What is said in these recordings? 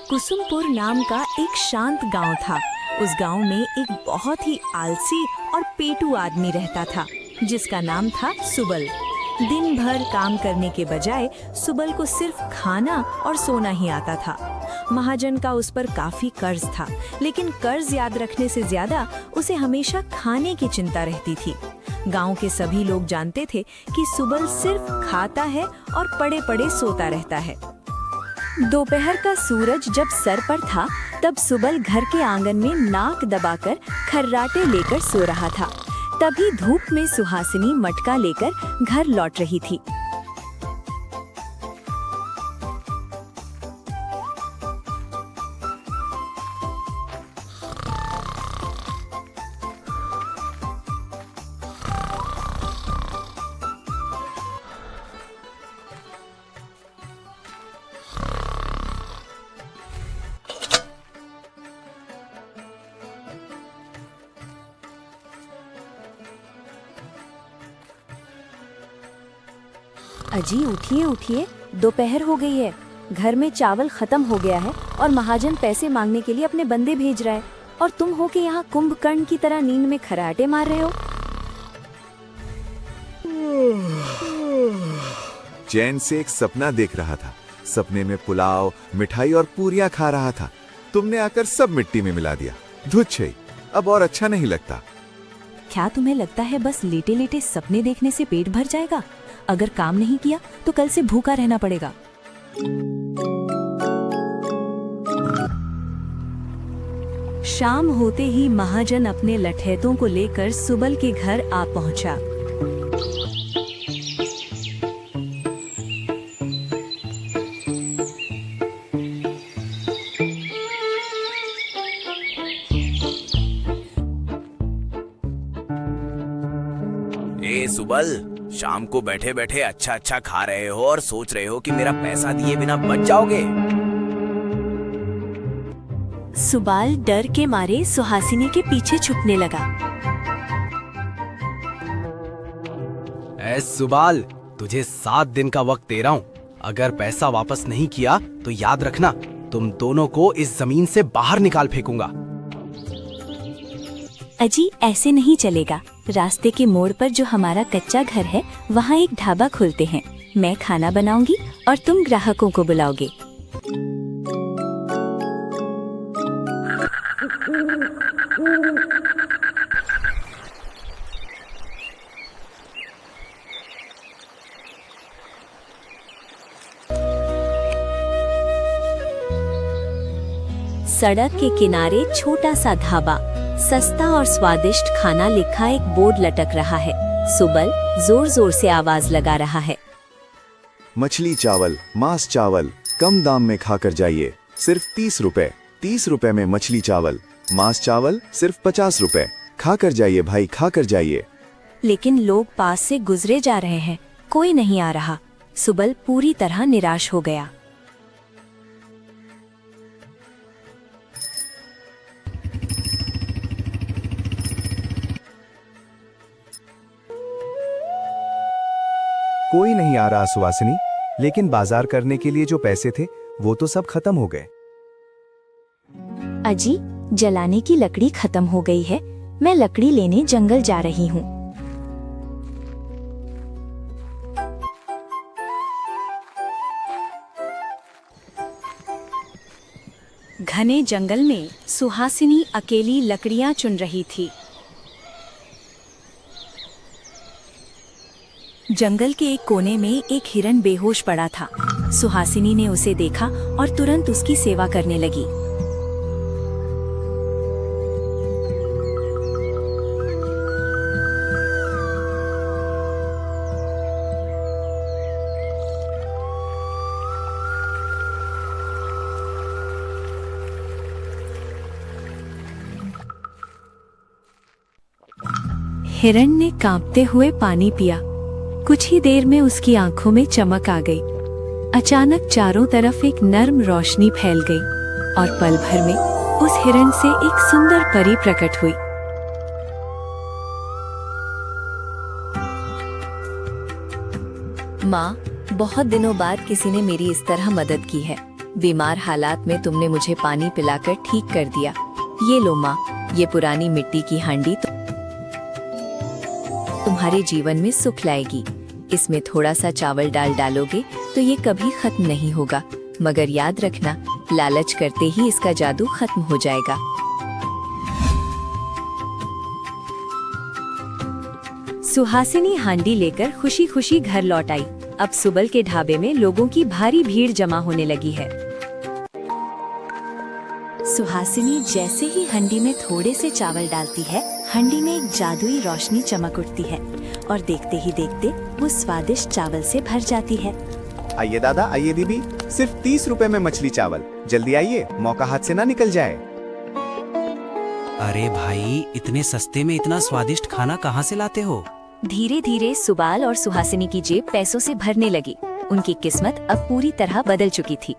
कुसुमपुर नाम का एक शांत गांव था। उस गांव में एक बहुत ही आलसी और पेटू आदमी रहता था जिसका नाम था सुबल। दिन भर काम करने के बजाय सुबल को सिर्फ खाना और सोना ही आता था। महाजन का उस पर काफी कर्ज था, लेकिन कर्ज याद रखने से ज्यादा उसे हमेशा खाने की चिंता रहती थी। गांव के सभी लोग जानते थे कि सुबल सिर्फ खाता है और पड़े पड़े सोता रहता है। दोपहर का सूरज जब सर पर था तब सुबल घर के आंगन में नाक दबाकर खर्राटे लेकर सो रहा था। तभी धूप में सुहासिनी मटका लेकर घर लौट रही थी। अजी उठिए उठिए, दोपहर हो गई है। घर में चावल खत्म हो गया है और महाजन पैसे मांगने के लिए अपने बंदे भेज रहा है और तुम हो के यहाँ कुंभकर्ण की तरह नींद में खर्राटे मार रहे हो। चैन से एक सपना देख रहा था। सपने में पुलाव, मिठाई और पूरियां खा रहा था। तुमने आकर सब मिट्टी में मिला दिया। धुत छई, अब और अच्छा नहीं लगता। क्या तुम्हें लगता है बस लेटे लेटे सपने देखने से पेट भर जाएगा? अगर काम नहीं किया तो कल से भूखा रहना पड़ेगा। शाम होते ही महाजन अपने लठैतों को लेकर सुबल के घर आ पहुंचा। ए सुबल, शाम को बैठे बैठे अच्छा अच्छा खा रहे हो और सोच रहे हो कि मेरा पैसा दिए बिना बच जाओगे। सुबाल डर के मारे सुहासिनी के पीछे छुपने लगा। ए सुबाल, तुझे 7 दिन का वक्त दे रहा हूँ। अगर पैसा वापस नहीं किया तो याद रखना, तुम दोनों को इस जमीन से बाहर निकाल फेंकूंगा। अजी ऐसे नहीं चलेगा। रास्ते के मोड़ पर जो हमारा कच्चा घर है वहाँ एक ढाबा खोलते हैं। मैं खाना बनाऊंगी और तुम ग्राहकों को बुलाओगे। सड़क के किनारे छोटा सा ढाबा, सस्ता और स्वादिष्ट खाना लिखा एक बोर्ड लटक रहा है। सुबल जोर जोर से आवाज लगा रहा है। मछली चावल, मांस चावल, कम दाम में खाकर जाइए। सिर्फ 30 रुपए। 30 रुपए में मछली चावल, मांस चावल सिर्फ 50 रुपए। खाकर जाइए भाई, खाकर जाइए। लेकिन लोग पास से गुजरे जा रहे हैं, कोई नहीं आ रहा। सुबल पूरी तरह निराश हो गया। कोई नहीं आ रहा सुहासिनी, लेकिन बाजार करने के लिए जो पैसे थे वो तो सब खत्म हो गए। अजी जलाने की लकड़ी खत्म हो गई है। मैं लकड़ी लेने जंगल जा रही हूँ। घने जंगल में सुहासिनी अकेली लकड़ियाँ चुन रही थी। जंगल के एक कोने में एक हिरन बेहोश पड़ा था। सुहासिनी ने उसे देखा और तुरंत उसकी सेवा करने लगी। हिरन ने कांपते हुए पानी पिया। कुछ ही देर में उसकी आंखों में चमक आ गई। अचानक चारों तरफ एक नर्म रोशनी फैल गई और पल भर में उस हिरन से एक सुंदर परी प्रकट हुई। माँ, बहुत दिनों बाद किसी ने मेरी इस तरह मदद की है। बीमार हालात में तुमने मुझे पानी पिलाकर ठीक कर दिया। ये लो माँ, ये पुरानी मिट्टी की हांडी तुम्हारे जीवन में सुख लाएगी। इसमें थोड़ा सा चावल डालोगे तो ये कभी खत्म नहीं होगा, मगर याद रखना, लालच करते ही इसका जादू खत्म हो जाएगा। सुहासिनी हांडी लेकर खुशी खुशी घर लौट आई। अब सुबल के ढाबे में लोगों की भारी भीड़ जमा होने लगी है। सुहासिनी जैसे ही हांडी में थोड़े से चावल डालती है, हांडी में एक जादुई रोशनी चमक उठती है और देखते ही देखते वो स्वादिष्ट चावल से भर जाती है। आइए दादा, आइए दीदी, सिर्फ 30 रुपए में मछली चावल। जल्दी आइए, मौका हाथ से ना निकल जाए। अरे भाई, इतने सस्ते में इतना स्वादिष्ट खाना कहाँ से लाते हो? धीरे धीरे सुबाल और सुहासिनी की जेब पैसों से भरने लगी। उनकी किस्मत अब पूरी तरह बदल चुकी थी।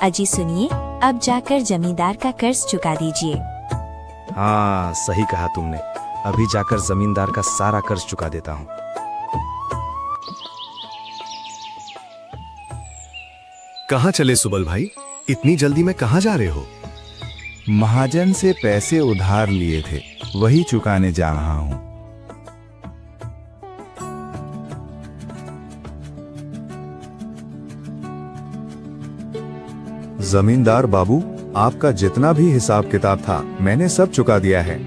अजी सुनिए, अब जाकर जमींदार का कर्ज चुका दीजिए। हाँ, सही कहा तुमने। अभी जाकर जमींदार का सारा कर्ज चुका देता हूँ। कहाँ चले सुबल भाई? इतनी जल्दी में कहाँ जा रहे हो? महाजन से पैसे उधार लिए थे, वही चुकाने जा रहा हूँ। जमींदार बाबू, आपका जितना भी हिसाब किताब था मैंने सब चुका दिया है।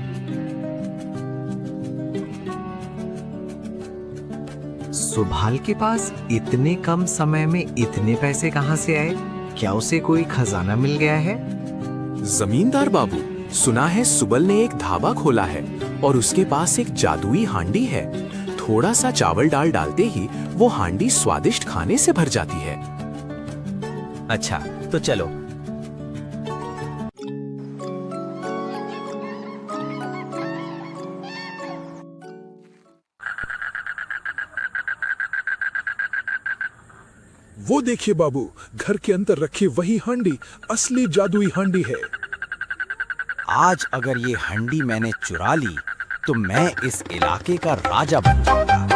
सुभाल के पास इतने कम समय में इतने पैसे कहाँ से आए? क्या उसे कोई खजाना मिल गया है? जमींदार बाबू, सुना है सुबल ने एक ढाबा खोला है और उसके पास एक जादुई हांडी है। थोड़ा सा चावल डालते ही वो हांडी स्वादिष्ट खाने से भर जाती है। अच्छा, तो चलो। वो देखिए बाबू, घर के अंदर रखी वही हांडी असली जादुई हांडी है। आज अगर ये हांडी मैंने चुरा ली तो मैं इस इलाके का राजा बन जाऊंगा।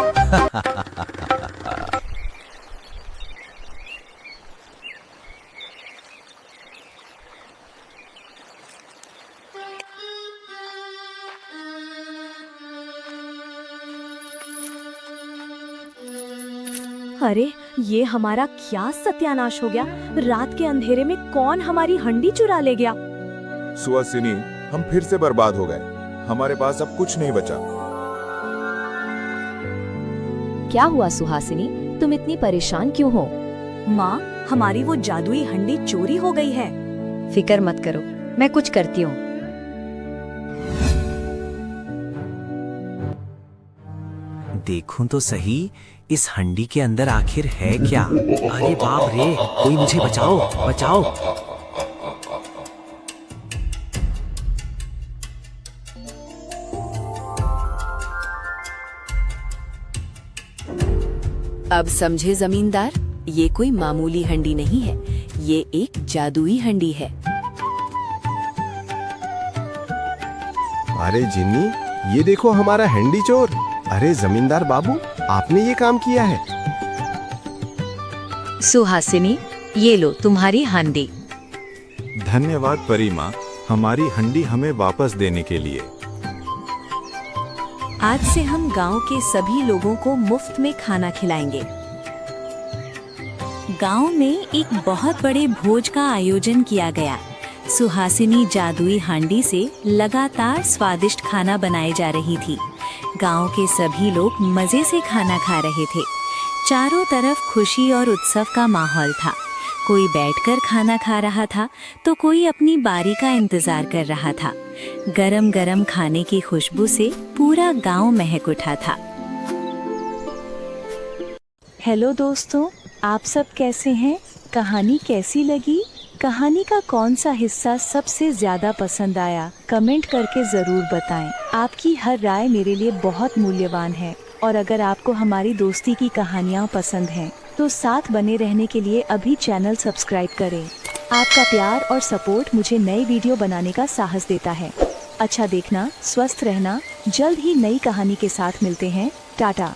अरे, ये हमारा क्या सत्यानाश हो गया। रात के अंधेरे में कौन हमारी हंडी चुरा ले गया। सुहासिनी, हम फिर से बर्बाद हो गए। हमारे पास अब कुछ नहीं बचा। क्या हुआ सुहासिनी, तुम इतनी परेशान क्यों हो? माँ, हमारी वो जादुई हंडी चोरी हो गई है। फिक्र मत करो, मैं कुछ करती हूँ। देखूं तो सही, इस हंडी के अंदर आखिर है क्या? अरे बाप रे, कोई मुझे बचाओ, बचाओ। अब समझे जमींदार, ये कोई मामूली हंडी नहीं है, ये एक जादुई हंडी है। अरे जिन्नी, ये देखो हमारा हंडी चोर। अरे जमींदार बाबू, आपने ये काम किया है। सुहासिनी, ये लो तुम्हारी हांडी। धन्यवाद परी माँ, हमारी हंडी हमें वापस देने के लिए। आज से हम गांव के सभी लोगों को मुफ्त में खाना खिलाएंगे। गांव में एक बहुत बड़े भोज का आयोजन किया गया। सुहासिनी जादुई हांडी से लगातार स्वादिष्ट खाना बनाई जा रही थी। गांव के सभी लोग मजे से खाना खा रहे थे। चारों तरफ खुशी और उत्सव का माहौल था। कोई बैठकर खाना खा रहा था तो कोई अपनी बारी का इंतजार कर रहा था। गरम गरम खाने की खुशबू से पूरा गांव महक उठा था। हेलो दोस्तों, आप सब कैसे हैं? कहानी कैसी लगी? कहानी का कौन सा हिस्सा सबसे ज्यादा पसंद आया? कमेंट करके जरूर बताएं। आपकी हर राय मेरे लिए बहुत मूल्यवान है। और अगर आपको हमारी दोस्ती की कहानियाँ पसंद हैं, तो साथ बने रहने के लिए अभी चैनल सब्सक्राइब करें। आपका प्यार और सपोर्ट मुझे नए वीडियो बनाने का साहस देता है। अच्छा देखना, स्वस्थ रहना। जल्द ही नई कहानी के साथ मिलते हैं। टाटा।